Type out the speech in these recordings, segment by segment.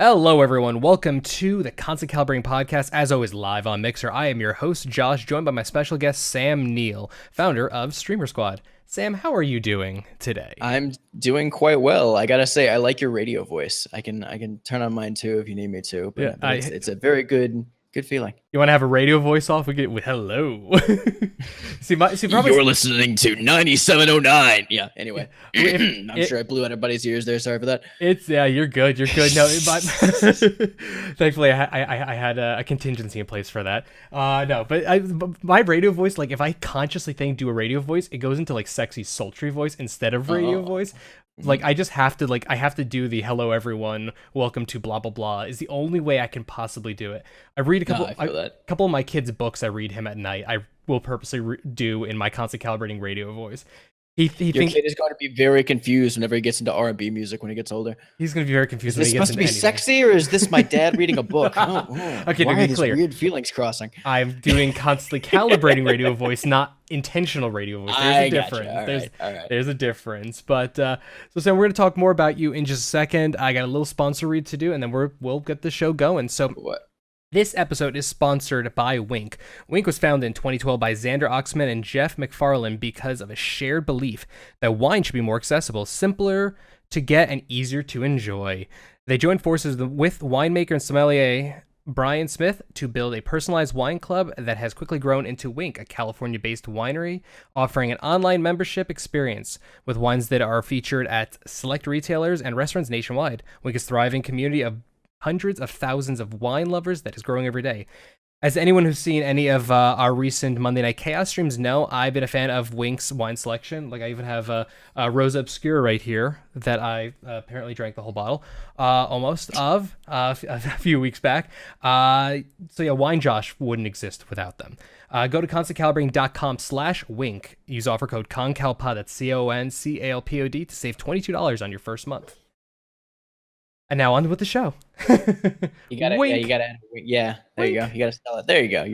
Hello, everyone. Welcome to the Constant Calibrating podcast. As always, live on Mixer. I am your host, Josh, joined by my special guest, Sam Neal, founder of Streamer Squad. Sam, how are you doing today? I'm doing quite well. I gotta say, I like your radio voice. I can turn on mine too if you need me to. But, Yeah, it's a very good feeling. You want to have a radio voice off? We get hello. Probably You're listening to 9709. Yeah. Anyway, I'm sure I blew out everybody's ears there. Sorry for that. You're good. You're good. No, but thankfully I had a contingency in place for that. But my radio voice, like if I consciously do a radio voice, it goes into like sexy, sultry voice instead of radio voice. Like I just have to I have to do the hello everyone, welcome to blah blah blah is the only way I can possibly do it. I read a couple of my kids' books. I read him at night. I will purposely do in my constant calibrating radio voice. Your kid is going to be very confused whenever he gets into R&B music when he gets older. He's going to be very confused. Is this supposed to be sexy, or is this my dad reading a book? Okay, why are these weird feelings crossing? I'm doing constantly calibrating radio voice, not intentional radio voice. There's a difference. There's a difference. But so Sam, we're going to talk more about you in just a second. I got a little sponsor read to do, and then we'll get the show going. So what? This episode is sponsored by Wink. Wink was founded in 2012 by Xander Oxman and Jeff McFarland because of a shared belief that wine should be more accessible, simpler to get, and easier to enjoy. They joined forces with winemaker and sommelier Brian Smith to build a personalized wine club that has quickly grown into Wink, a California-based winery offering an online membership experience with wines that are featured at select retailers and restaurants nationwide. Wink is a thriving community of hundreds of thousands of wine lovers that is growing every day. As anyone who's seen any of our recent Monday Night Chaos streams know, I've been a fan of Wink's wine selection. Like I even have a Rosa Obscura right here that I apparently drank the whole bottle almost of a few weeks back. So yeah, Wine Josh wouldn't exist without them. Go to constantcalibrating.com/wink. Use offer code CONCALPOD, that's CONCALPOD, to save $22 on your first month. And now on with the show. You gotta, Wink. Yeah, there you go. You gotta sell it. There you go.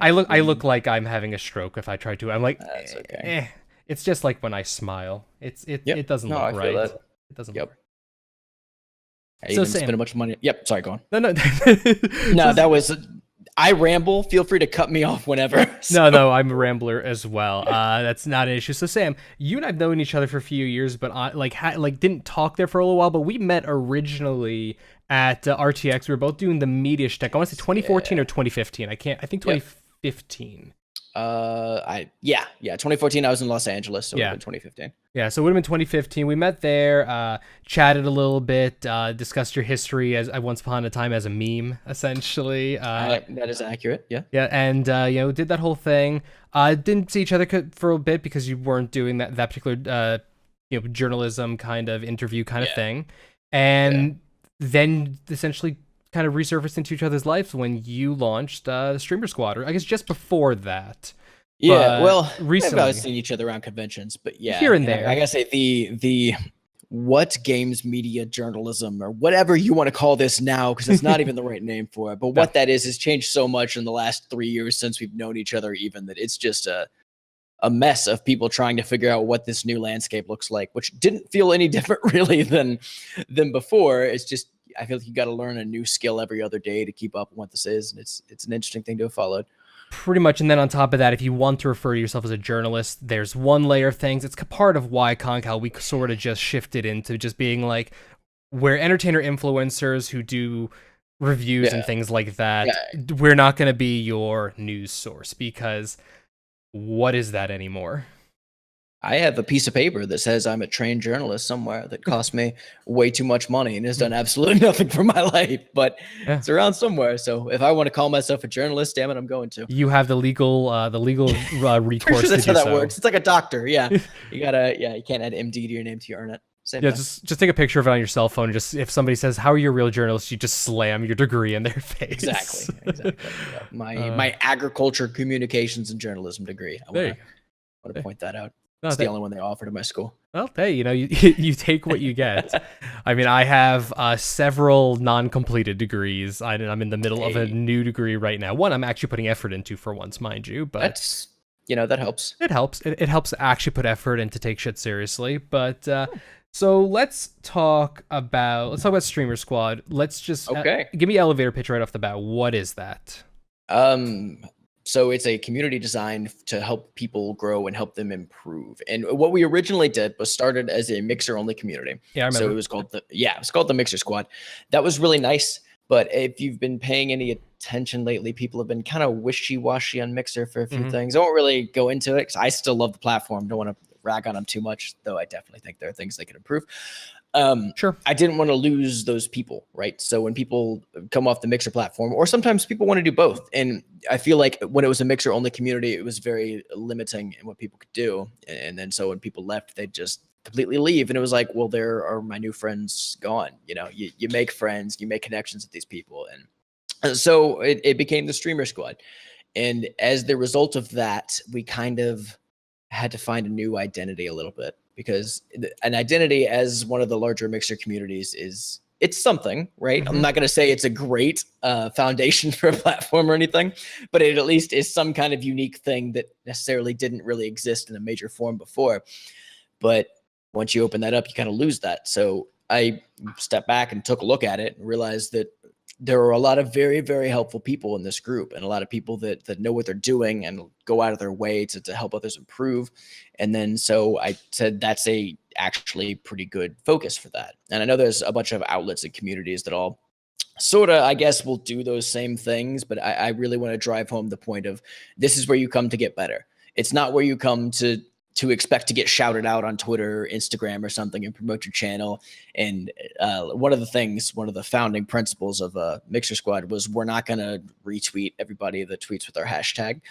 I look like I'm having a stroke if I try to. I'm like, that's okay. It's just like when I smile. It doesn't look right. It doesn't look right. Hey, so spend a bunch of money. Yep. Sorry, go on. No. No, that was. I ramble. Feel free to cut me off whenever. So. No, I'm a rambler as well. That's not an issue. So Sam, you and I've known each other for a few years, but didn't talk there for a little while. But we met originally at RTX. We were both doing the media shtick. I want to say 2014 or 2015. I think 2015. 2014. I was in Los Angeles, so it would have been 2015. Yeah, so it would have been 2015. We met there, chatted a little bit, discussed your history as once upon a time as a meme, essentially. That is accurate. Yeah. Yeah, and did that whole thing. Didn't see each other for a bit because you weren't doing that particular journalism kind of interview kind of thing, and then essentially kind of resurfaced into each other's lives when you launched the Streamer Squad, or I guess just before that. Yeah, well, recently we've seen each other around conventions, but here and there. I gotta say the what games media journalism or whatever you want to call this now, because it's not even the right name for it. But what that is has changed so much in the last 3 years since we've known each other, even that it's just a mess of people trying to figure out what this new landscape looks like, which didn't feel any different really than before. It's just I feel like you got to learn a new skill every other day to keep up with what this is, and it's an interesting thing to have followed. Pretty much, and then on top of that, if you want to refer to yourself as a journalist, there's one layer of things. It's part of why ConCal, we sort of just shifted into just being like, we're entertainer influencers who do reviews and things like that. Yeah. We're not going to be your news source, because what is that anymore? I have a piece of paper that says I'm a trained journalist somewhere that cost me way too much money and has done absolutely nothing for my life, but it's around somewhere. So if I want to call myself a journalist, damn it, I'm going to. You have the legal recourse. Sure that's how that works. It's like a doctor. Yeah. You can't add MD to your name to earn it. Just take a picture of it on your cell phone. And just if somebody says, "How are you a real journalist?" you just slam your degree in their face. Exactly. Yeah. My agriculture, communications, and journalism degree. I want to point that out. It's the only one they offered at my school. Well, hey, you take what you get. I mean, I have several non-completed degrees. I'm in the middle of a new degree right now. One I'm actually putting effort into for once, mind you. But that's, that helps. It helps. It helps to actually put effort and to take shit seriously. But So let's talk about Streamer Squad. Let's just Okay. give me elevator pitch right off the bat. What is that? Um, so it's a community designed to help people grow and help them improve. And what we originally did was started as a mixer only community. Yeah, I So it remember. was called the Mixer Squad. That was really nice. But if you've been paying any attention lately, people have been kind of wishy-washy on Mixer for a few Hmm. things. I won't really go into it because I still love the platform. Don't want to rag on them too much, though I definitely think there are things they can improve. Um, Sure. I didn't want to lose those people, right? So when people come off the Mixer platform, or sometimes people want to do both, and I feel like when it was a Mixer only community, it was very limiting in what people could do. And then so when people left, they'd just completely leave. And it was like, well, there are my new friends gone. You make friends, you make connections with these people. And so it became the Streamer Squad. And as the result of that, we kind of had to find a new identity a little bit because an identity as one of the larger Mixer communities it's something, right? I'm Hmm. not going to say it's a great foundation for a platform or anything, but it at least is some kind of unique thing that necessarily didn't really exist in a major form before. But once you open that up, you kind of lose that. So I stepped back and took a look at it and realized that there are a lot of very, very helpful people in this group and a lot of people that know what they're doing and go out of their way to help others improve. And then so I said that's a actually pretty good focus for that. And I know there's a bunch of outlets and communities that all sort of, I guess, will do those same things, but I really want to drive home the point of this is where you come to get better. It's not where you come to expect to get shouted out on Twitter, Instagram, or something and promote your channel. And one of the founding principles of Mixer Squad was we're not going to retweet everybody that tweets with our hashtag.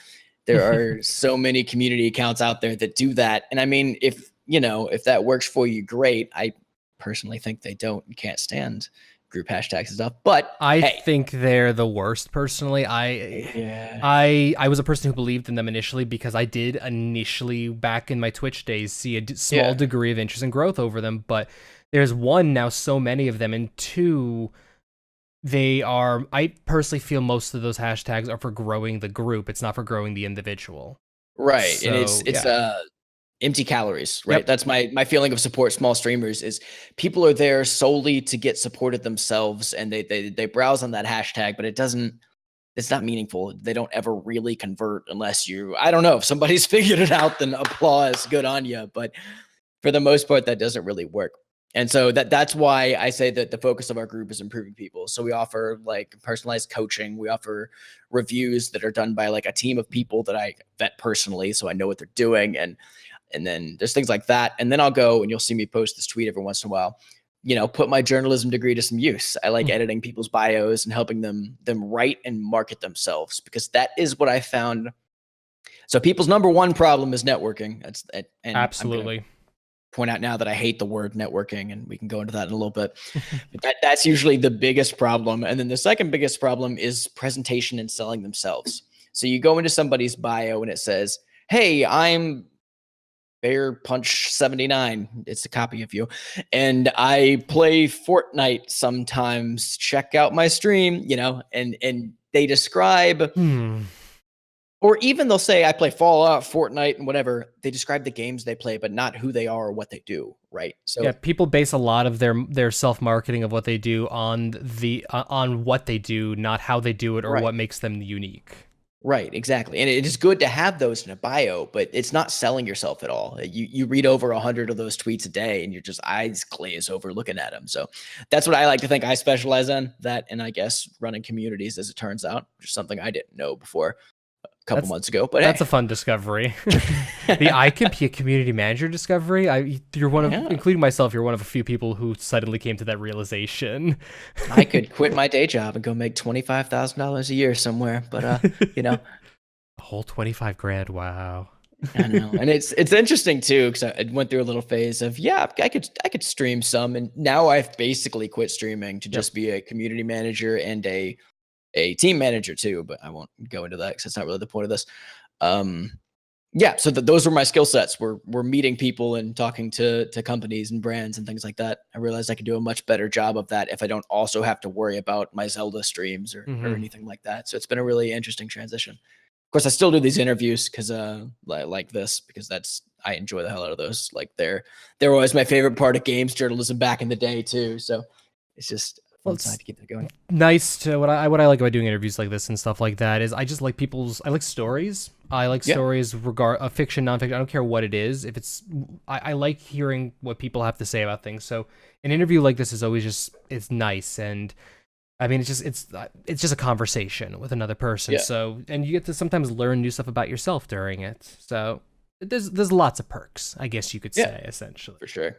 There are so many community accounts out there that do that. And I mean, if that works for you, great. I personally think they don't. You can't stand group hashtags and stuff. But I hey, think they're the worst personally. I yeah, I I was a person who believed in them initially because I did initially back in my Twitch days see a small yeah, degree of interest and growth over them, but there's one now so many of them, and two, I personally feel most of those hashtags are for growing the group. It's not for growing the individual. right. And it's So, it's yeah. uh empty calories, right? Yep. That's my feeling of support small streamers is people are there solely to get supported themselves and they browse on that hashtag, but it's not meaningful. They don't ever really convert unless I don't know, if somebody's figured it out, then applause, good on you. But for the most part, that doesn't really work. And so that's why I say that the focus of our group is improving people. So we offer like personalized coaching. We offer reviews that are done by like a team of people that I vet personally, so I know what they're doing. And then there's things like that. And then I'll go and you'll see me post this tweet every once in a while. Put my journalism degree to some use. I like editing people's bios and helping them write and market themselves because that is what I found. So people's number one problem is networking. And I'm gonna Absolutely. point out now that I hate the word networking, and we can go into that in a little bit. But that's usually the biggest problem. And then the second biggest problem is presentation and selling themselves. So you go into somebody's bio and it says, "Hey, I'm Bear Punch 79. It's a copy of you. And I play Fortnite sometimes. Check out my stream, and they describe, Hmm. or even they'll say, I play Fallout, Fortnite, and whatever. They describe the games they play, but not who they are or what they do, right? Yeah, So, people base a lot of their self-marketing of what they do on what they do, not how they do it or right. what makes them unique. Right, exactly. And it is good to have those in a bio, but it's not selling yourself at all. You read over 100 of those tweets a day and you're just eyes glaze over looking at them. So that's what I like to think I specialize in, that and I guess running communities as it turns out, which is something I didn't know before a couple That's months ago. But that's hey. a fun discovery. The I could be a community manager discovery. You're one of, Yeah. including myself, you're one of a few people who suddenly came to that realization. I could quit my day job and go make $25,000 a year somewhere, but you know, A whole 25 grand. Wow. I know, and it's interesting too because I went through a little phase of I could stream some, and now I've basically quit streaming to Yep. just be a community manager and a team manager too. But I won't go into that because that's not really the point of this. Um, yeah, so those were my skill sets. We're meeting people and talking to companies and brands and things like that. I realized I could do a much better job of that if I don't also have to worry about my Zelda streams or Hmm. anything like that. So it's been a really interesting transition. course, I still do these interviews because like this, because I enjoy the hell out of those. Like they're always my favorite part of games journalism back in the day too. So it's just a Well, fun it's side to keep that going. nice to what I like about doing interviews like this and stuff like that is I just like I like stories. I like Yeah. stories fiction, nonfiction. I don't care what it is. If it's I like hearing what people have to say about things. So an interview like this is always it's nice, and I mean it's just a conversation with another person. Yeah. So and you get to sometimes learn new stuff about yourself during it. So there's lots of perks, I guess you could say, essentially. For sure.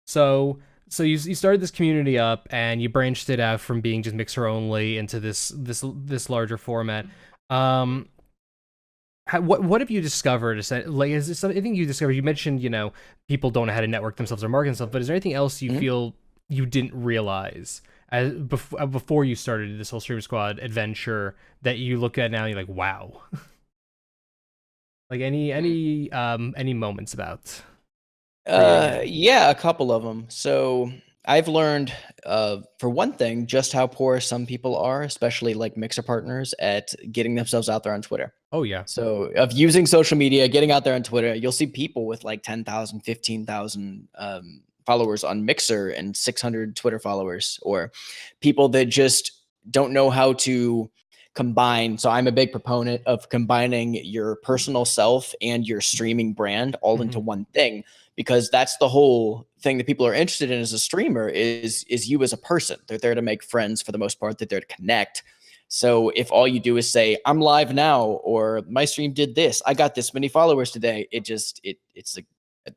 So you started this community up, and you branched it out from being just Mixer only into this larger format. What have you discovered? Like, is there something you discovered? You mentioned, people don't know how to network themselves or market themselves, but is there anything else you feel you didn't realize before you started this whole Stream Squad adventure that you look at now and you're like, wow? Like any moments about? Yeah, a couple of them. So I've learned, for one thing, just how poor some people are, especially like Mixer partners, at getting themselves out there on Twitter. Oh yeah. So of using social media, getting out there on Twitter, you'll see people with like 10,000, 15,000 followers on Mixer and 600 Twitter followers, or people that just don't know how to combine. So I'm a big proponent of combining your personal self and your streaming brand all into one thing, because that's the whole thing that people are interested in as a streamer is you as a person. They're there to make friends for the most part. They're there to connect. So if all you do is say, I'm live now, or my stream did this, I got this many followers today, it's like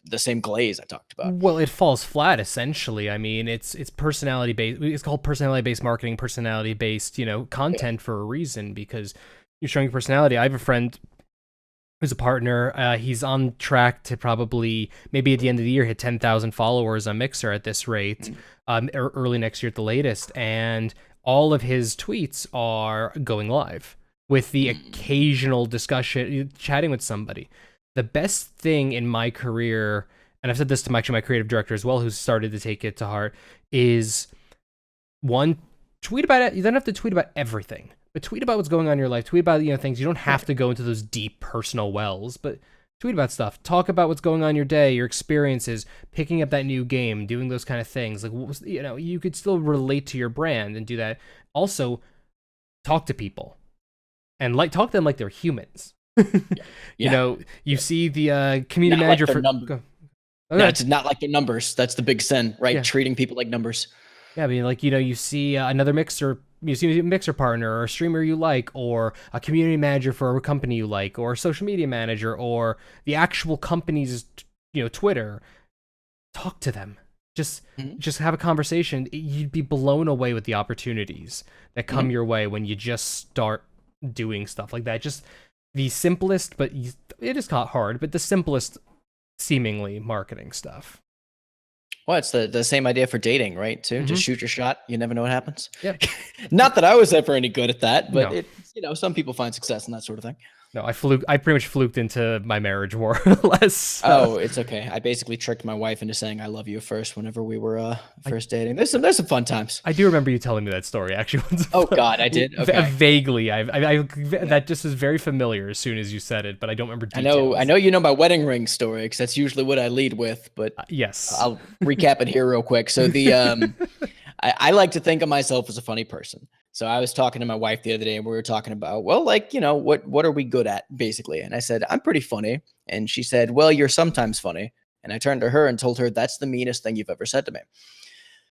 the same glaze I talked about. Well, it falls flat essentially. I mean, it's personality based. It's called personality based marketing, personality based, content for a reason, because you're showing your personality. I have a friend who's a partner. He's on track to probably maybe at the end of the year hit 10,000 followers on Mixer at this rate, early next year at the latest, and all of his tweets are going live with the occasional discussion, chatting with somebody. The best thing in my career, and I've said this to my creative director as well, who's started to take it to heart, is one, tweet about it. You don't have to tweet about everything, but tweet about what's going on in your life. Tweet about, things. You don't have to go into those deep personal wells, but tweet about stuff. Talk about what's going on in your day, your experiences, picking up that new game, doing those kind of things. Like, you could still relate to your brand and do that. Also, talk to people and talk to them like they're humans. You see the community manager for That's not like their numbers. That's the big sin, right? Yeah. Treating people like numbers. Yeah, I mean, you see another mixer, you see a mixer partner or a streamer you like, or a community manager for a company you like, or a social media manager, or the actual company's, Twitter. Talk to them. Just have a conversation. You'd be blown away with the opportunities that come your way when you just start doing stuff like that. Just the simplest, but it is hard, but the simplest seemingly marketing stuff. Well, it's the same idea for dating, right? Too. Just shoot your shot. You never know what happens. Yeah. Not that I was ever any good at that, but some people find success in that sort of thing. No, I pretty much fluked into my marriage more or less. Oh, it's okay. I basically tricked my wife into saying I love you first whenever we were first dating. There's some fun times. I do remember you telling me that story actually. Oh God, I did. Okay. Vaguely, that just is very familiar as soon as you said it, but I don't remember details. I know you know my wedding ring story because that's usually what I lead with. But yes, I'll recap it here real quick. So I like to think of myself as a funny person. So I was talking to my wife the other day and we were talking about, well, what are we good at basically? And I said, I'm pretty funny. And she said, well, you're sometimes funny. And I turned to her and told her, that's the meanest thing you've ever said to me.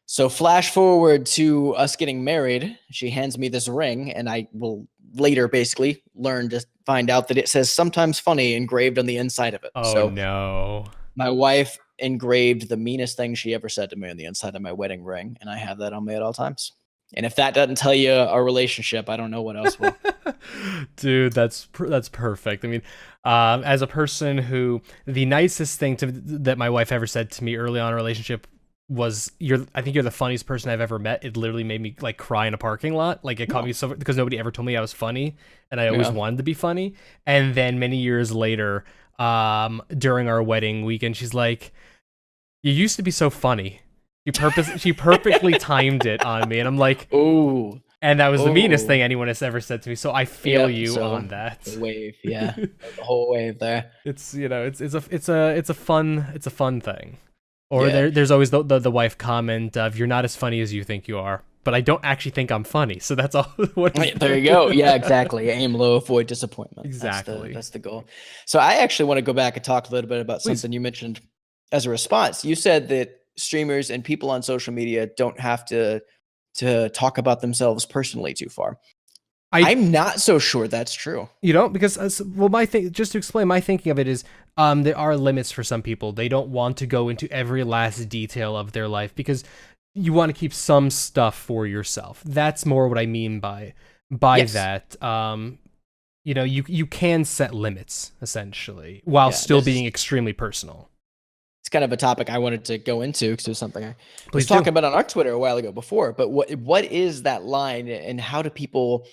So flash forward to us getting married. She hands me this ring and I will later basically learn to find out that it says sometimes funny engraved on the inside of it. Oh, no. My wife engraved the meanest thing she ever said to me on the inside of my wedding ring. And I have that on me at all times. And if that doesn't tell you our relationship, I don't know what else will. Dude, that's perfect. I mean, as a person who, the nicest thing that my wife ever said to me early on in a relationship was, I think you're the funniest person I've ever met. It literally made me like cry in a parking lot. Like it caught me so, because nobody ever told me I was funny and I always wanted to be funny. And then many years later, during our wedding weekend, she's like, you used to be so funny. She perfectly timed it on me, and I'm like, "Ooh, And that was the meanest thing Oh, anyone has ever said to me. So I feel yep. you So on that. the wave, yeah, the whole wave there. It's it's a fun thing. Or Yeah. there's always the wife comment of you're not as funny as you think you are, but I don't actually think I'm funny. So that's all. What is There you go. Yeah, exactly. Aim low, avoid disappointment. exactly? That's the goal. So I actually want to go back and talk a little bit about Please. something you mentioned as a response. You said that streamers and people on social media don't have to talk about themselves personally too far. I I'm not so sure that's true. because well, my thing, just to explain, my thinking of it is there are limits for some people. They don't want to go into every last detail of their life because you want to keep some stuff for yourself. That's more what I mean by Yes. that. You can set limits essentially while Yeah. still being extremely personal. It's kind of a topic I wanted to go into because it was something I was Please do. talking about on our Twitter a while ago before. But what is that line, and how do people,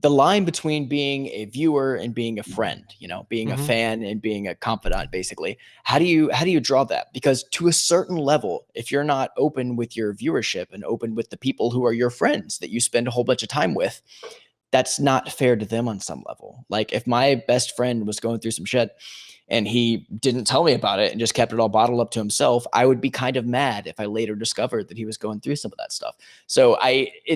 the line between being a viewer and being a friend, being a Hmm. fan and being a confidant, basically? How do you draw that? Because to a certain level, if you're not open with your viewership and open with the people who are your friends that you spend a whole bunch of time with, that's not fair to them on some level. Like if my best friend was going through some shit and he didn't tell me about it and just kept it all bottled up to himself, I would be kind of mad if I later discovered that he was going through some of that stuff. So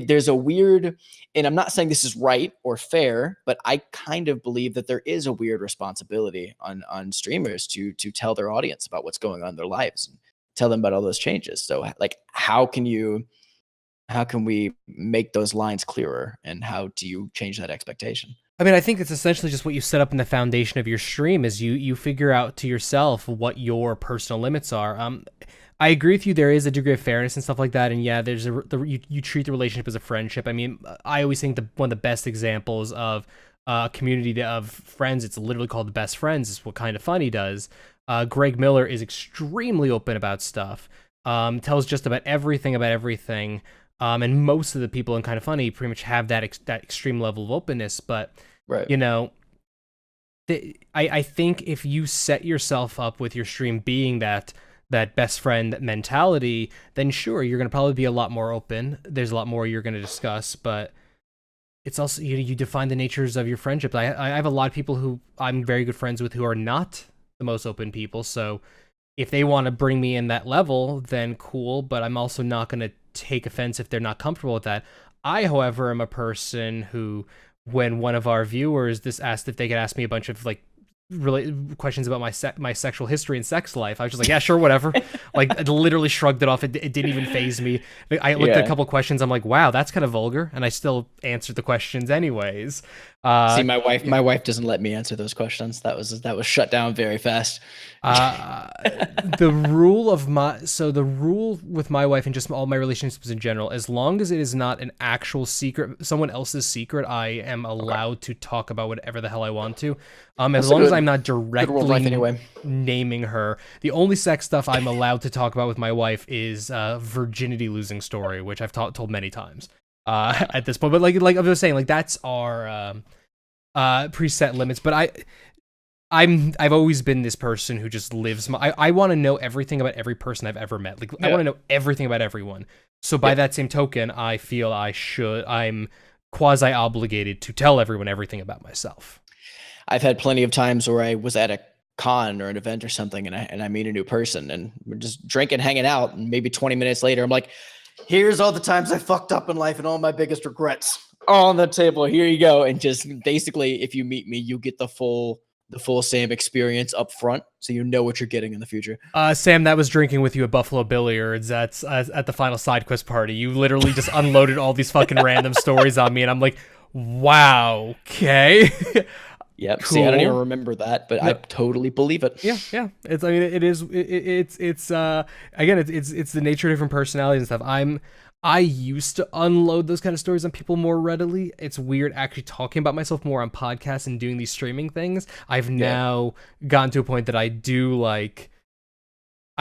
there's a weird, and I'm not saying this is right or fair, but I kind of believe that there is a weird responsibility on streamers to tell their audience about what's going on in their lives and tell them about all those changes. So like how can we make those lines clearer, and how do you change that expectation? I mean, I think it's essentially just what you set up in the foundation of your stream is you figure out to yourself what your personal limits are. I agree with you. There is a degree of fairness and stuff like that, and yeah, you treat the relationship as a friendship. I mean, I always think one of the best examples of a community of friends, it's literally called the best friends, is what Kind of Funny does. Greg Miller is extremely open about stuff. Tells just about everything about everything. And most of the people in Kind of Funny pretty much have that extreme level of openness. But Right. you know, I think if you set yourself up with your stream being that best friend mentality, then sure, you're gonna probably be a lot more open. There's a lot more you're gonna discuss, but it's also you define the natures of your friendships. I have a lot of people who I'm very good friends with who are not the most open people. So if they want to bring me in that level, then cool. But I'm also not gonna take offense if they're not comfortable with that. I, however, am a person who, when one of our viewers this asked if they could ask me a bunch of like really questions about my sexual history and sex life, I was just like, yeah, sure, whatever. Like, I literally shrugged it off. It didn't even phase me. I looked at a Yeah. couple questions. I'm like, wow, that's kind of vulgar, and I still answered the questions anyways. See, Uh, my wife doesn't let me answer those questions. That was shut down very fast. Uh, the rule with my wife and just all my relationships in general, as long as it is not an actual secret, someone else's secret, I am Okay. allowed to talk about whatever the hell I want to. As That's a long as I'm good not good rule of life directly anyway. naming her. The only sex stuff I'm allowed to talk about with my wife is virginity losing story, which I've told many times at this point. But like I was saying, like that's our preset limits. But I've always been this person who just lives I want to know everything about every person I've ever met. Like I Yeah. want to know everything about everyone. So by Yep. that same token, I feel I'm quasi obligated to tell everyone everything about myself. I've had plenty of times where I was at a con or an event or something, and I meet a new person, and we're just drinking, hanging out, and maybe 20 minutes later, I'm like, "Here's all the times I fucked up in life and all my biggest regrets, all on the table. Here you go." And just basically, if you meet me, you get the full same experience up front, so you know what you're getting in the future. Sam, that was drinking with you at Buffalo Billiards at the final side quest party. You literally just unloaded all these fucking random stories on me, and I'm like, wow, okay. Yep. See, I don't even Cool. remember that, but I No, totally believe it. yeah. It's I mean it is it's again it's the nature of different personalities and stuff. I used to unload those kind of stories on people more readily. It's weird actually talking about myself more on podcasts and doing these streaming things. I've Yeah. now gotten to a point that I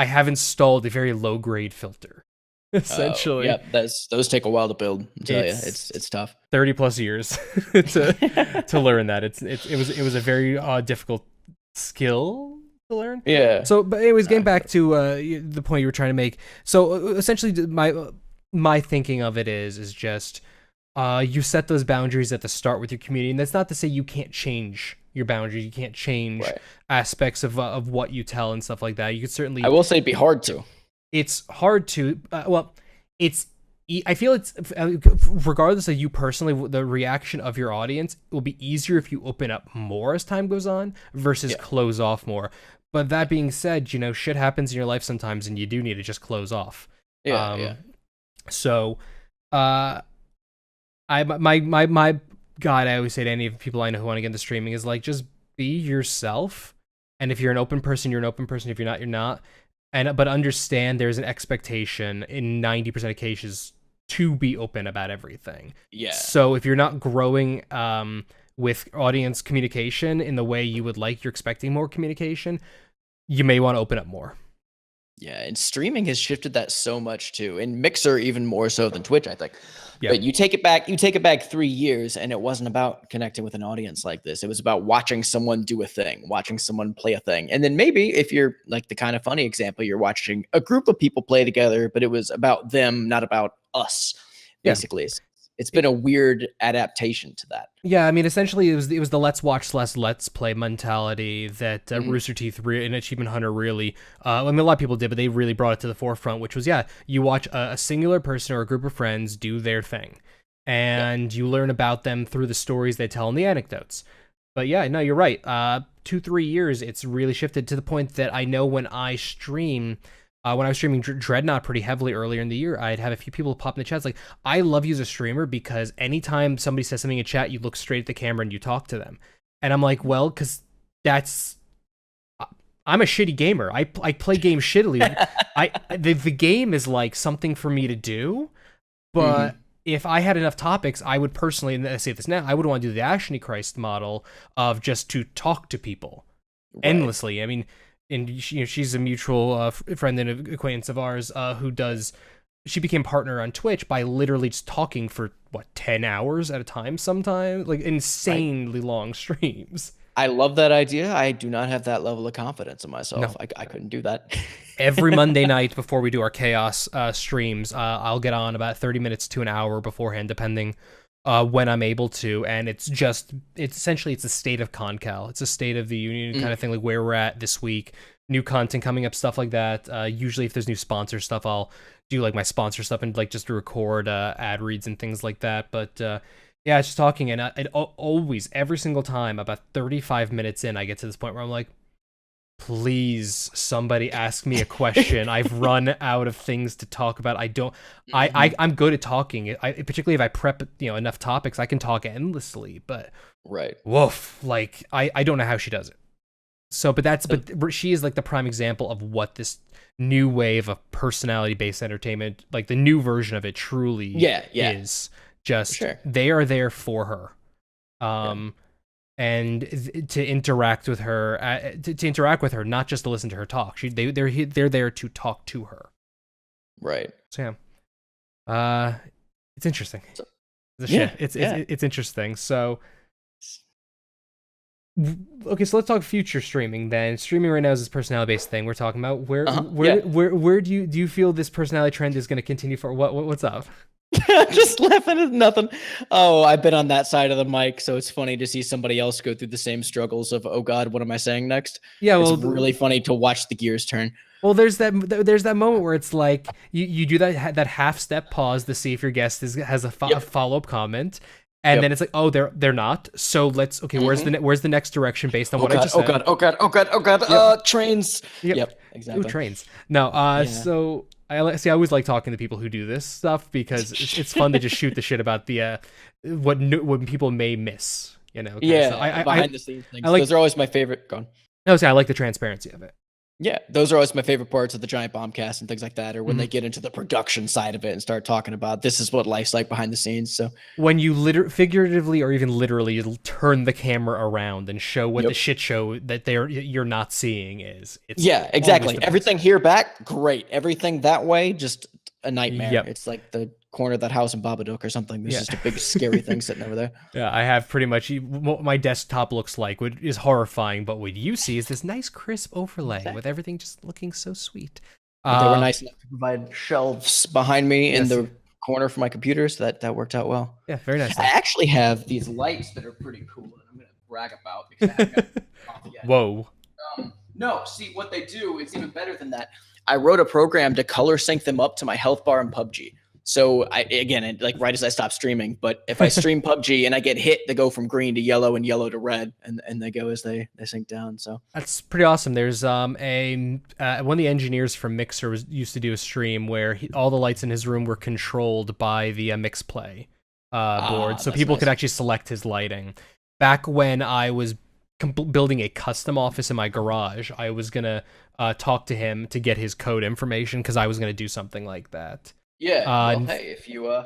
have installed a very low grade filter. Oh, Essentially, yep. Those take a while to build. I tell you, it's it's tough. 30 plus years to learn that. It was a very difficult skill to learn. Yeah. So, but anyways, getting I feel back to the point you were trying to make. So, essentially, my thinking of it is just You set those boundaries at the start with your community, and that's not to say you can't change your boundaries. You can't change Right. aspects of what you tell and stuff like that. You could I certainly. will say it'd be hard to. It's hard to. Well, it's. I feel it's regardless of you personally, the reaction of your audience will be easier if you open up more as time goes on versus Yeah. close off more. But that being said, shit happens in your life sometimes, and you do need to just close off. Yeah. Yeah. So, uh, my guide I always say to any of the people I know who want to get into streaming is like, just be yourself, and if you're an open person, you're an open person. If you're not, you're not. And but understand there's an expectation in 90% of cases to be open about everything. Yeah. So if you're not growing with audience communication in the way you would like, you're expecting more communication, you may want to open up more. Yeah, and streaming has shifted that so much too, and Mixer even more so than Twitch, I think. Yeah. But you take it back 3 years, and it wasn't about connecting with an audience like this. It was about watching someone do a thing, watching someone play a thing, and then maybe if you're like the kind of funny example, you're watching a group of people play together, but it was about them, not about us. Yeah. Basically, it's been a weird adaptation to that. Yeah, I mean, essentially, it was the let's watch less, let's play mentality that Rooster Teeth and Achievement Hunter really. I mean, a lot of people did, but they really brought it to the forefront. Which was, you watch a singular person or a group of friends do their thing, and you learn about them through the stories they tell and the anecdotes. But yeah, no, you're right. 2-3 years, it's really shifted to the point that I know when I stream. When I was streaming Dreadnought pretty heavily earlier in the year, I'd have a few people pop in the chats like, I love you as a streamer because anytime somebody says something in chat, you look straight at the camera and you talk to them. And I'm like, well, because I'm a shitty gamer. I play games shittily. The game is like something for me to do, but if I had enough topics, I would personally, and I say this now, I would want to do the Ashley Christ model of just to talk to people endlessly. I mean, and she's a mutual friend and acquaintance of ours she became partner on Twitch by literally just talking for 10 hours at a time sometimes, like insanely long streams. I love that idea. I do not have that level of confidence in myself. No. I couldn't do that. Every Monday night before we do our Chaos streams, I'll get on about 30 minutes to an hour beforehand, depending when I'm able to, and it's essentially a state of ConCal. It's a state of the union kind of thing, like where we're at this week, new content coming up, stuff like that. Usually if there's new sponsor stuff, I'll do like my sponsor stuff and like just record ad reads and things like that. But yeah, it's just talking, and it always, every single time, about 35 minutes in, I get to this point where I'm like, please, somebody ask me a question. I've run out of things to talk about. I'm good at talking. Particularly if I prep, enough topics, I can talk endlessly. But woof, like I don't know how she does it. So, but she is like the prime example of what this new wave of personality-based entertainment, like the new version of it, truly is. Just they are there for her. And to interact with her, not just to listen to her talk. They're there to talk to her. Right. So yeah, it's interesting. It's interesting. So okay, so let's talk future streaming then. Streaming right now is this personality-based thing we're talking about. Where do you feel this personality trend is going to continue for? What's up? Just laughing at nothing. Oh, I've been on that side of the mic, so it's funny to see somebody else go through the same struggles of, oh God, what am I saying next? Yeah, well, it's really funny to watch the gears turn. Well, there's that moment where it's like you do that half step pause to see if your guest has a follow-up comment, and then it's like, oh, they're not. So where's the next direction based on what I just said? Oh God. Trains. Yep, exactly. Ooh, trains. No, so. I always like talking to people who do this stuff because it's fun to just shoot the shit about the what people may miss, behind the scenes things. Those are always my favorite. Go on. No, I like the transparency of it. Yeah, those are always my favorite parts of the Giant Bombcast and things like that, or when they get into the production side of it and start talking about this is what life's like behind the scenes. So when you figuratively or even literally turn the camera around and show what the shit show that you're not seeing is. Exactly. Everything here back, great. Everything that way, just a nightmare. Yep. It's like the corner of that house in Babadook or something. There's just a big scary thing sitting over there. Yeah, I have pretty much what my desktop looks like, which is horrifying, but what you see is this nice crisp overlay with everything just looking so sweat. They were nice enough to provide shelves behind me in the corner for my computer, so that worked out well. Yeah, very nice. I actually have these lights that are pretty cool, and I'm gonna brag about because I haven't got off yet. Whoa. No, see what they do is even better than that. I wrote a program to color sync them up to my health bar in PUBG. So like right as I stop streaming, but if I stream PUBG and I get hit, they go from green to yellow and yellow to red, and they go as they sync down. So That's pretty awesome. There's one of the engineers from Mixer used to do a stream where all the lights in his room were controlled by the Mix Play board, so people could actually select his lighting. Back when I was building a custom office in my garage, I was gonna talk to him to get his code information because I was gonna do something like that. yeah, well, hey, if you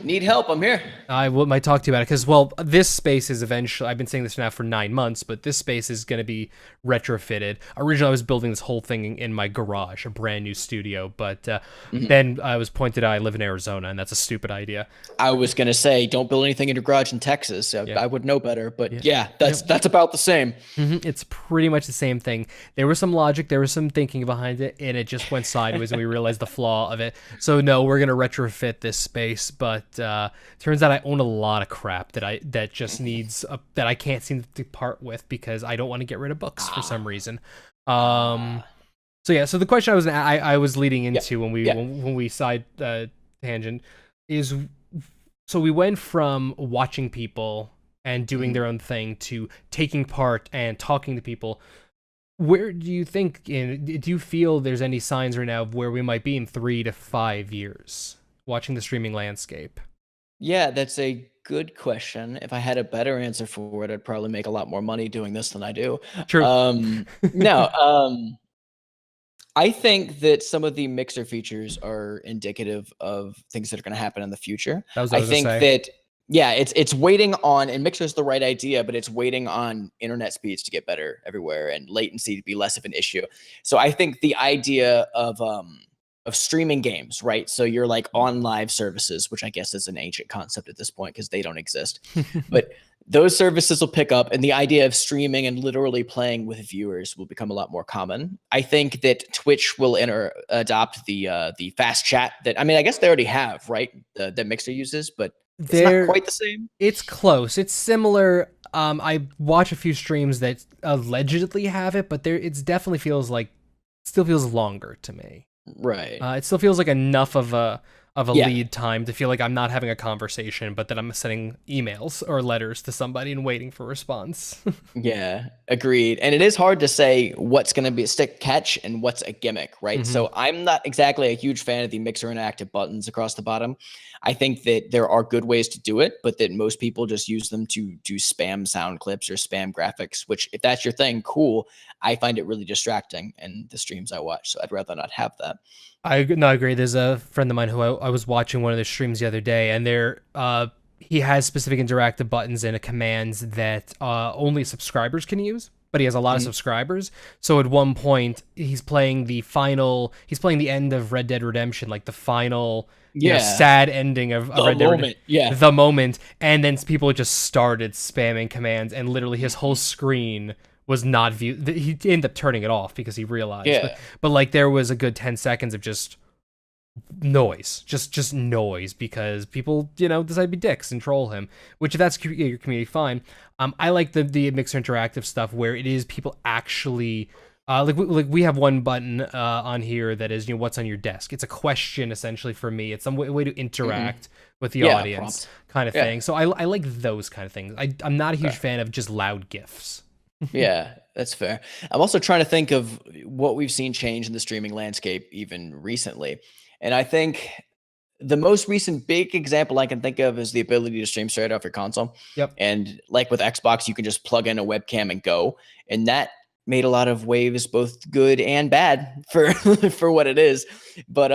need help, I'm here. I might talk to you about it because, well, this space is eventually, I've been saying this now for 9 months, but this space is going to be retrofitted. Originally, I was building this whole thing in my garage, a brand new studio, but then I was pointed out I live in Arizona, and that's a stupid idea. I was going to say, don't build anything in your garage in Texas. I would know better, but yeah, that's about the same. It's pretty much the same thing. There was some logic, there was some thinking behind it, and it just went sideways, and we realized the flaw of it. So no, we're going to retrofit this space, but turns out I own a lot of crap that just needs that I can't seem to part with because I don't want to get rid of books for some reason. So the question I was leading into when we side tangent is, so we went from watching people and doing their own thing to taking part and talking to people. Where do you think, do you feel there's any signs right now of where we might be in 3 to 5 years watching the streaming landscape? Yeah, that's a good question. If I had a better answer for it, I'd probably make a lot more money doing this than I do. True. I think that some of the Mixer features are indicative of things that are going to happen in the future. That was what I think that it's waiting on, and Mixer's the right idea, but it's waiting on internet speeds to get better everywhere and latency to be less of an issue. So I think the idea of streaming games, right? So you're like on live services, which I guess is an ancient concept at this point because they don't exist. But those services will pick up, and the idea of streaming and literally playing with viewers will become a lot more common. I think that Twitch will adopt the fast chat that, I mean, I guess they already have, right? That Mixer uses, but it's not quite the same. It's close. It's similar. I watch a few streams that allegedly have it, but it definitely still feels longer to me. Right. It still feels like enough of a lead time to feel like I'm not having a conversation, but that I'm sending emails or letters to somebody and waiting for a response. Yeah, agreed. And it is hard to say what's going to be a stick catch and what's a gimmick, right? So I'm not exactly a huge fan of the Mixer interactive buttons across the bottom. I think that there are good ways to do it, but that most people just use them to do spam sound clips or spam graphics, which if that's your thing, cool. I find it really distracting in the streams I watch, so I'd rather not have that. I agree. There's a friend of mine who I was watching one of the streams the other day, and he has specific interactive buttons and commands that only subscribers can use, but he has a lot of subscribers. So at one point, he's playing the end of Red Dead Redemption, like the final sad ending of Red Dead Redemption. The moment, and then people just started spamming commands, and literally his whole screen was not viewed. He ended up turning it off because he realized. But like there was a good 10 seconds of just noise, just noise, because people decide to be dicks and troll him. Which if that's your community, fine. I like the Mixer interactive stuff where it is people actually like we have one button on here that is what's on your desk. It's a question essentially for me. It's some way to interact with the audience, kind of thing. So I like those kind of things. I'm not a huge fan of just loud GIFs. Yeah, that's fair. I'm also trying to think of what we've seen change in the streaming landscape even recently. And I think the most recent big example I can think of is the ability to stream straight off your console. Yep. And like with Xbox, you can just plug in a webcam and go. And that made a lot of waves, both good and bad for for what it is. But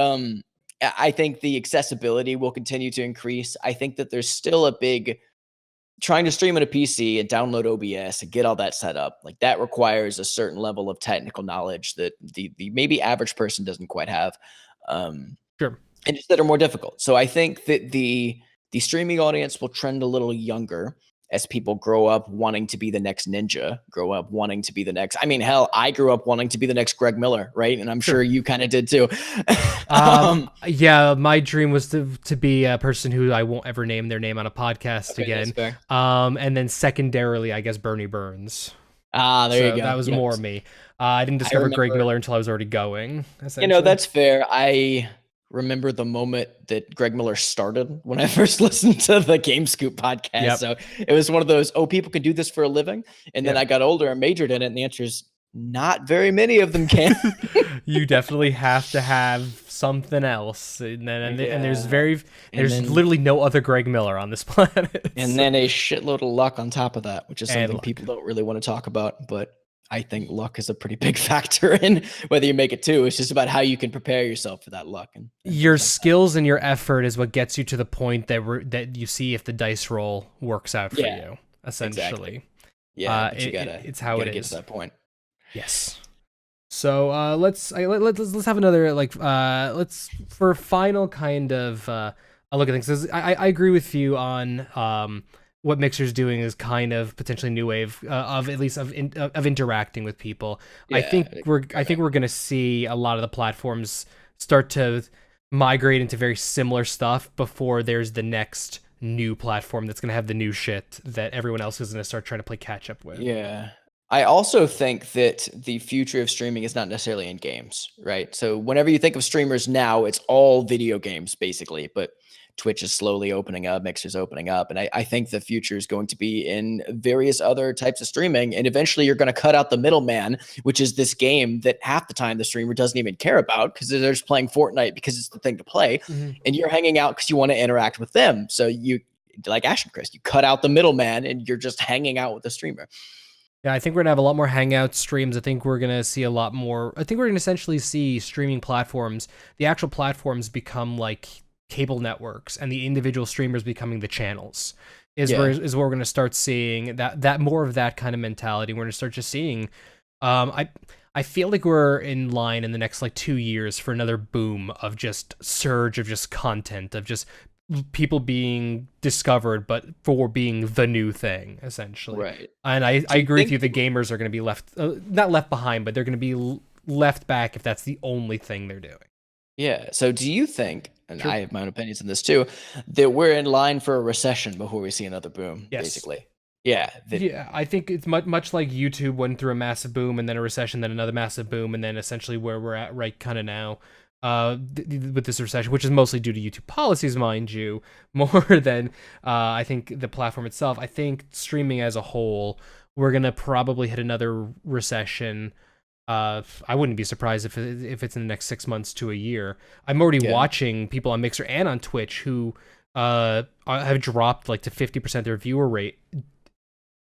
I think the accessibility will continue to increase. I think that there's still a big trying to stream on a PC and download OBS and get all that set up, like that requires a certain level of technical knowledge that the maybe average person doesn't quite have. Sure. And just that are more difficult. So I think that the streaming audience will trend a little younger. as people grow up wanting to be the next Ninja, grow up wanting to be the next. I mean, hell, I grew up wanting to be the next Greg Miller, right? And I'm sure you kind of did too. Yeah, my dream was to be a person who I won't ever name their name on a podcast again. And then secondarily, I guess Bernie Burns. There you go. That was more me. I didn't discover Greg Miller until I was already going. That's fair. I remember the moment that Greg Miller started when I first listened to the Game Scoop podcast. Yep. So it was one of those, people can do this for a living. And then I got older and majored in it. And the answer is not very many of them can. You definitely have to have something else. And there's literally no other Greg Miller on this planet. And then a shitload of luck on top of that, which is something people don't really want to talk about. But I think luck is a pretty big factor in whether you make it too. It's just about how you can prepare yourself for that luck. And your skills and your effort is what gets you to the point that you see if the dice roll works out for you, essentially. Exactly. Yeah, it's how it is. Get to that point. Yes. So let's have another let's for final kind of a look at things. I agree with you on what Mixer's doing is kind of potentially new wave of at least of interacting with people. I think we're going to see a lot of the platforms start to migrate into very similar stuff before there's the next new platform that's going to have the new shit that everyone else is going to start trying to play catch up with. Yeah. I also think that the future of streaming is not necessarily in games, right? So whenever you think of streamers now, it's all video games basically, but Twitch is slowly opening up, Mixer's opening up. And I think the future is going to be in various other types of streaming. And eventually you're going to cut out the middleman, which is this game that half the time the streamer doesn't even care about because they're just playing Fortnite because it's the thing to play. Mm-hmm. And you're hanging out because you want to interact with them. So you, like Ash and Chris, you cut out the middleman and you're just hanging out with the streamer. Yeah, I think we're going to have a lot more Hangout streams. I think we're going to see a lot more. I think we're going to essentially see streaming platforms, the actual platforms become like cable networks and the individual streamers becoming the channels is where we're going to start seeing that more of that kind of mentality. We're going to start just seeing, I feel like we're in line in the next like 2 years for another boom of just surge of just content of just people being discovered, but for being the new thing, essentially. Right. And I agree with you. The gamers are going to be left, not left behind, but they're going to be left back if that's the only thing they're doing. Yeah. So do you think, and I have my own opinions on this too, that we're in line for a recession before we see another boom, basically? Yeah. Yeah, I think it's much like YouTube went through a massive boom and then a recession, then another massive boom, and then essentially where we're at right kind of now. With this recession, which is mostly due to YouTube policies, mind you, more than I think the platform itself. I think streaming as a whole, we're gonna probably hit another recession. I wouldn't be surprised if it's in the next 6 months to a year. I'm already watching people on Mixer and on Twitch who have dropped like to 50% their viewer rate,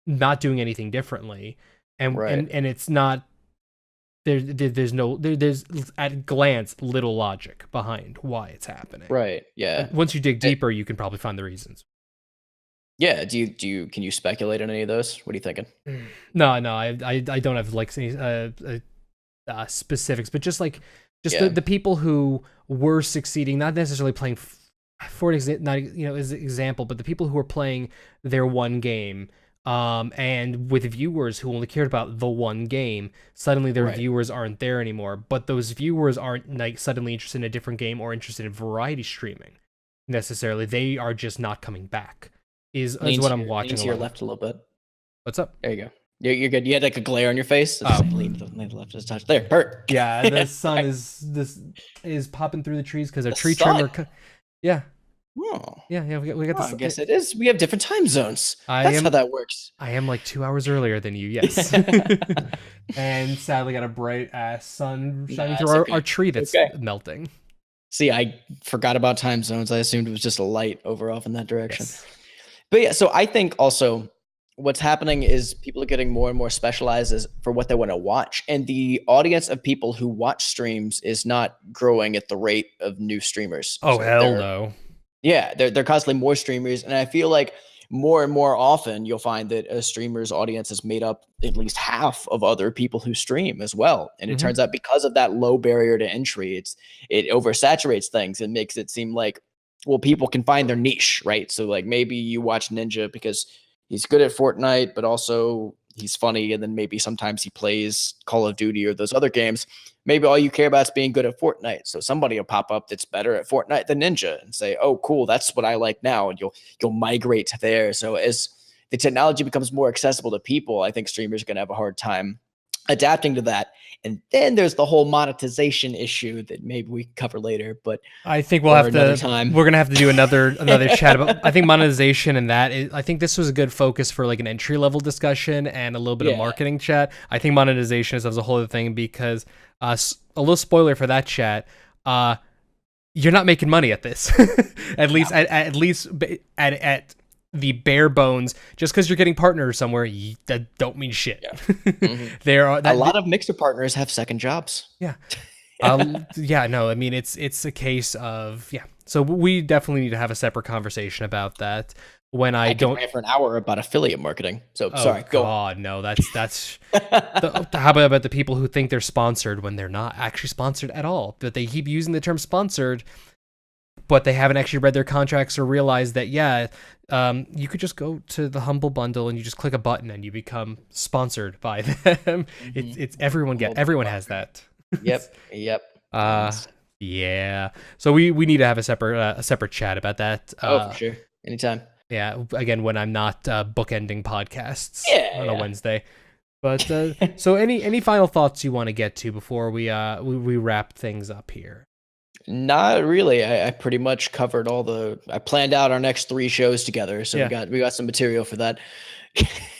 not doing anything differently, and it's not. There's at a glance little logic behind why it's happening. Right. Yeah. And once you dig deeper, you can probably find the reasons. Yeah. Can you speculate on any of those? What are you thinking? No, I don't have like any specifics, but just the people who were succeeding, not necessarily playing for as example, but the people who are playing their one game. And with viewers who only cared about the one game, suddenly their viewers aren't there anymore. But those viewers aren't like suddenly interested in a different game or interested in variety streaming necessarily. They are just not coming back. Is what I'm watching. Lean to your left a little bit. What's up? There you go. You're good. You had like a glare on your face. So lean to the left just touch. There, hurt. Yeah, the sun is popping through the trees because a tree trimmer. Yeah. Oh. Yeah, we got this. I guess it is. We have different time zones. That's how that works. I am like 2 hours earlier than you, yes. And sadly got a bright ass sun shining through our tree that's melting. See, I forgot about time zones. I assumed it was just a light over off in that direction. Yes. But yeah, so I think also what's happening is people are getting more and more specialized for what they want to watch. And the audience of people who watch streams is not growing at the rate of new streamers. Oh, so hell no. Yeah, they're constantly more streamers, and I feel like more and more often you'll find that a streamer's audience is made up at least half of other people who stream as well. And it turns out because of that low barrier to entry, it oversaturates things and makes it seem like, well, people can find their niche, right? So like maybe you watch Ninja because he's good at Fortnite, but also he's funny, and then maybe sometimes he plays Call of Duty or those other games. Maybe all you care about is being good at Fortnite. So somebody will pop up that's better at Fortnite than Ninja and say, "Oh, cool, that's what I like now," and you'll migrate to there. So as the technology becomes more accessible to people, I think streamers are going to have a hard time adapting to that. And then there's the whole monetization issue that maybe we can cover later, but I think we're gonna have to do another chat about, I think, monetization, and I think this was a good focus for like an entry level discussion and a little bit of marketing chat. I think monetization is a whole other thing, because a little spoiler for that chat, you're not making money at this. At least at the bare bones. Just because you're getting partners somewhere, that don't mean shit. Yeah. Mm-hmm. There are a lot of Mixer partners have second jobs. Yeah. No, I mean, it's a case of, so we definitely need to have a separate conversation about that. When I don't rant for an hour about affiliate marketing. So sorry, go on. No, that's how about the people who think they're sponsored when they're not actually sponsored at all, but they keep using the term sponsored, but they haven't actually read their contracts or realized that, you could just go to the Humble Bundle and you just click a button and you become sponsored by them. Mm-hmm. It's everyone has that. Yep. Yeah. So we need to have a separate chat about that. For sure. Anytime. Yeah. Again, when I'm not bookending podcasts on a Wednesday. But so any final thoughts you want to get to before we wrap things up here? Not really. I pretty much covered I planned out our next 3 shows together, so we got some material for that.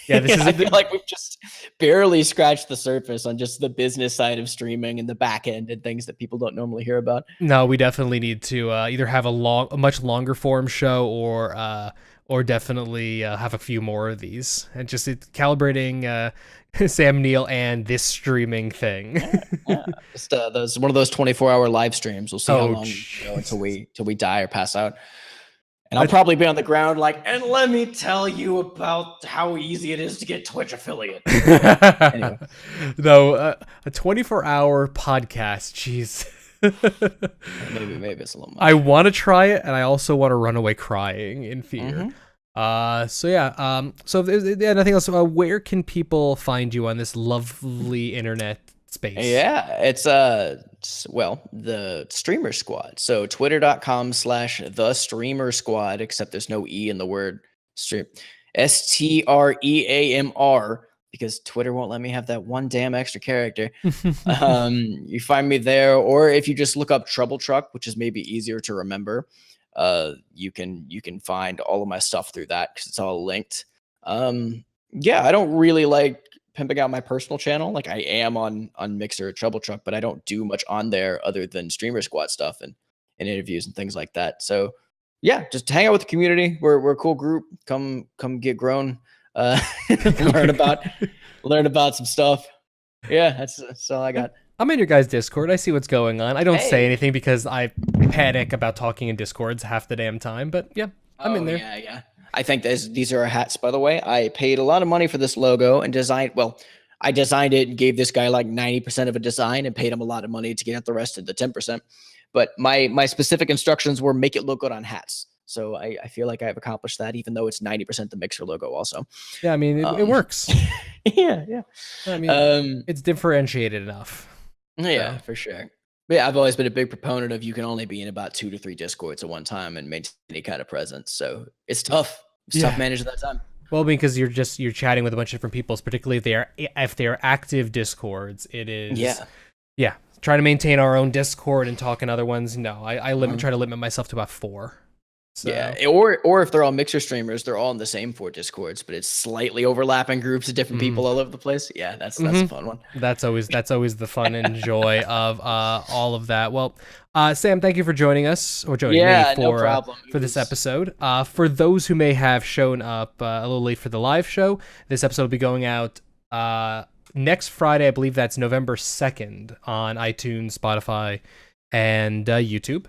Yeah, I feel like we've just barely scratched the surface on just the business side of streaming and the back end and things that people don't normally hear about. No, we definitely need to either have a much longer form show or definitely have a few more of these, and just calibrating Sam Neal and this streaming thing. Just one of those 24-hour live streams. We'll see how long we go until we die or pass out. And I'll probably be on the ground and let me tell you about how easy it is to get Twitch affiliate. Anyway. No, a 24-hour podcast, jeez. Maybe it's a little much. I want to try it, and I also want to run away crying in fear. Mm-hmm. So if there's nothing else, where can people find you on this lovely internet space? Yeah, it's the Streamer Squad. So twitter.com/the Streamer Squad, except there's no E in the word stream. STREAMR, because Twitter won't let me have that one damn extra character. You find me there, or if you just look up Trouble Truck, which is maybe easier to remember, you can find all of my stuff through that because it's all linked. I don't really like pimping out my personal channel. Like, I am on Mixer at Trouble Truck, but I don't do much on there other than Streamer Squad stuff and interviews and things like that. So just hang out with the community. We're a cool group. Come get grown. Learn about some stuff. That's all I got. I'm in your guys' Discord. I see what's going on. I don't say anything because I panic about talking in Discords half the damn time, but I'm in there. Yeah. I think these are our hats, by the way. I paid a lot of money for this logo and I designed it and gave this guy like 90% of a design and paid him a lot of money to get the rest of the 10%. But my specific instructions were make it look good on hats. So I feel like I've accomplished that, even though it's 90% the Mixer logo also. Yeah, I mean, it works. Yeah. I mean, it's differentiated enough. Yeah, for sure. But I've always been a big proponent of you can only be in about 2 to 3 Discords at one time and maintain any kind of presence. So it's tough. It's tough managing that time. Well, because you're chatting with a bunch of different people, particularly if they are active Discords. It is trying to maintain our own Discord and talk in other ones. No, I try to limit myself to about 4. So. Yeah, or if they're all Mixer streamers, they're all in the same 4 Discords, but it's slightly overlapping groups of different people all over the place. Yeah, that's a fun one. That's always the fun and joy of all of that. Well, Sam, thank you for joining us me no problem. For this episode. For those who may have shown up a little late for the live show, this episode will be going out next Friday. I believe that's November 2nd on iTunes, Spotify, and YouTube.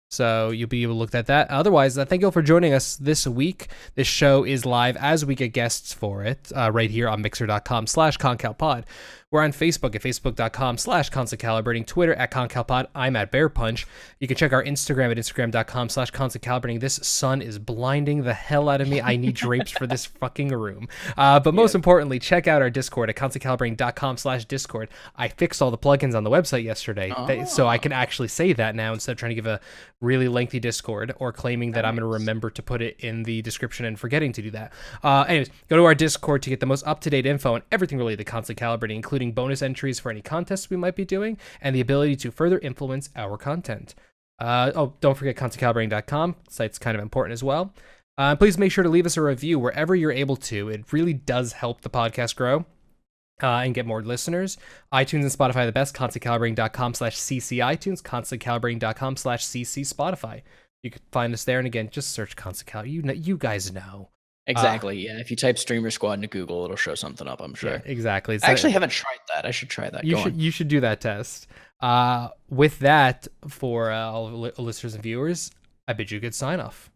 So you'll be able to look at that. Otherwise, thank you all for joining us this week. This show is live as we get guests for it right here on mixer.com/ConCalPod. We're on Facebook at facebook.com/constant calibrating, Twitter at ConCalPod. I'm at Bear Punch. You can check our Instagram at instagram.com/constant calibrating. This sun is blinding the hell out of me. I need drapes for this fucking room. But most importantly, check out our Discord at constantcalibrating.com/Discord. I fixed all the plugins on the website yesterday, so I can actually say that now instead of trying to give a really lengthy Discord or claiming that I'm going to remember to put it in the description and forgetting to do that. Anyways, go to our Discord to get the most up-to-date info on everything related to Constant Calibrating, including bonus entries for any contests we might be doing and the ability to further influence our content. Don't forget constantcalibrating.com. The site's kind of important as well. Please make sure to leave us a review wherever you're able to. It really does help the podcast grow and get more listeners. iTunes and Spotify are the best. ConstantCalibrating.com/CC iTunes, ConstantCalibrating.com/CC Spotify. You can find us there, and again, just search Constant Calibrating. You guys know. Exactly. Yeah. If you type Streamer Squad into Google, it'll show something up, I'm sure. Yeah, exactly. I actually haven't tried that. I should try that. You should do that test. With that, for all listeners and viewers, I bid you a good sign off.